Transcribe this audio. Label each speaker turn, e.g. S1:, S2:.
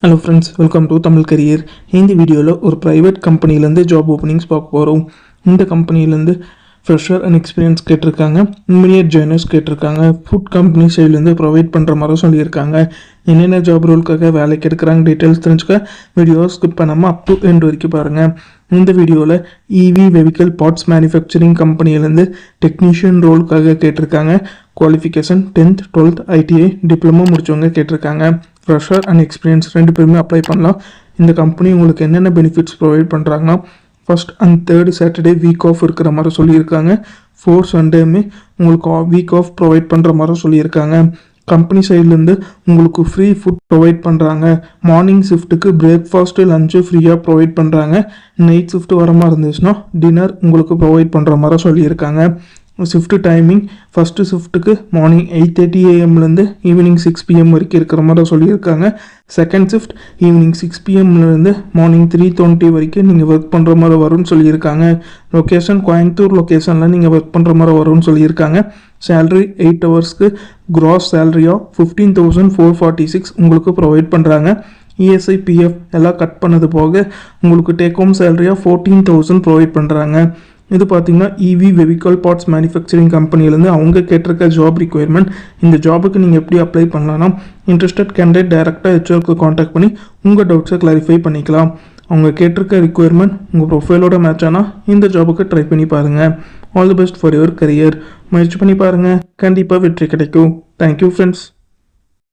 S1: Hello friends, welcome to Tamil career. இந்த வீடியோவில் ஒரு ப்ரைவேட் கம்பெனிலேருந்து ஜாப் ஓப்பனிங்ஸ் பார்க்க போகிறோம். இந்த கம்பெனிலேருந்து ஃப்ரெஷர் அண்ட் எக்ஸ்பீரியன்ஸ் கேட்டிருக்காங்க, இமீடியட் ஜாயினர்ஸ் கேட்டிருக்காங்க. ஃபுட் கம்பெனி சைட்லேருந்து ப்ரொவைட் பண்ணுற மாதிரி சொல்லியிருக்காங்க. என்னென்ன ஜாப் ரோலுக்காக வேலைக்கு எடுக்கிறாங்க டீட்டெயில்ஸ் தெரிஞ்சுக்க வீடியோ ஸ்கிப் பண்ணாமல் அப் டு எண்ட் வரைக்கும் பாருங்கள். இந்த வீடியோவில் இவி வெஹிக்கல் பார்ட்ஸ் மேனுஃபேக்சரிங் கம்பெனிலேருந்து டெக்னீஷியன் ரோலுக்காக கேட்டிருக்காங்க. Qualification 10th 12th ITI diploma முடித்தவங்க கேட்டிருக்காங்க. ஃப்ரெஷர் அண்ட் எக்ஸ்பீரியன்ஸ் ரெண்டு பேருமே அப்ளை பண்ணலாம். இந்த கம்பெனி உங்களுக்கு என்னென்ன பெனிஃபிட்ஸ் ப்ரொவைட் பண்ணுறாங்கன்னா, first and third Saturday week off இருக்கிற மாதிரி சொல்லியிருக்காங்க. 4 சண்டேமே உங்களுக்கு வீக் ஆஃப் ப்ரொவைட் பண்ணுற மாதிரி சொல்லியிருக்காங்க. கம்பெனி சைட்லேருந்து உங்களுக்கு ஃப்ரீ ஃபுட் ப்ரொவைட் பண்ணுறாங்க. மார்னிங் ஷிஃப்ட்டுக்கு பிரேக்ஃபாஸ்ட்டு லஞ்சு ஃப்ரீயாக ப்ரொவைட் பண்ணுறாங்க. நைட் ஷிஃப்ட் வர மாதிரி இருந்துச்சுன்னா டின்னர் உங்களுக்கு ப்ரொவைட் பண்ணுற மாதிரி சொல்லியிருக்காங்க. ஷிஃப்ட் டைமிங் ஃபஸ்ட்டு ஷிஃப்ட்டுக்கு மார்னிங் 8:30 AM ஈவினிங் 6 PM வரைக்கும் இருக்கிற மாதிரி சொல்லியிருக்காங்க. Second shift evening 6 PM morning 3:20 வரைக்கும் நீங்கள் ஒர்க் பண்ணுற மாதிரி வரும்னு சொல்லியிருக்காங்க. லொக்கேஷன் கோயம்புத்தூர் லொக்கேஷனில் நீங்கள் ஒர்க் பண்ணுற மாதிரி வரும்னு சொல்லியிருக்காங்க. சேலரி 8 ஹவர்ஸ்க்கு க்ராஸ் சேலரியாக 15,446 உங்களுக்கு ப்ரொவைட் பண்ணுறாங்க. ESI PF எல்லாம் கட் பண்ணது போக உங்களுக்கு டேக் ஹோம் சேலரியாக 14,000 ப்ரொவைட் பண்ணுறாங்க. இது பார்த்தீங்கன்னா இவி வெஹிக்கல் பார்ட்ஸ் மேனுஃபேக்சரிங் கம்பெனிலேருந்து அவங்க கேட்டிருக்க ஜாப் ரிக்வயர்மெண்ட். இந்த ஜாபுக்கு நீங்கள் எப்படி அப்ளை பண்ணலாம்னா, இன்ட்ரெஸ்டட் கேண்டிடேட் டைரெக்டாக ஹெச்ஆருக்கு காண்டாக்ட் பண்ணி உங்கள் டவுட்ஸை கிளாரிஃபை பண்ணிக்கலாம். அவங்க கேட்டிருக்க ரிக்வயர்மெண்ட் உங்கள் ப்ரொஃபைலோட மேட்ச் ஆனால் இந்த ஜாபுக்கு ட்ரை பண்ணி பாருங்கள். All the best for your career. முயற்சி பண்ணி பாருங்கள், கண்டிப்பாக வெற்றி கிடைக்கும். Thank you friends.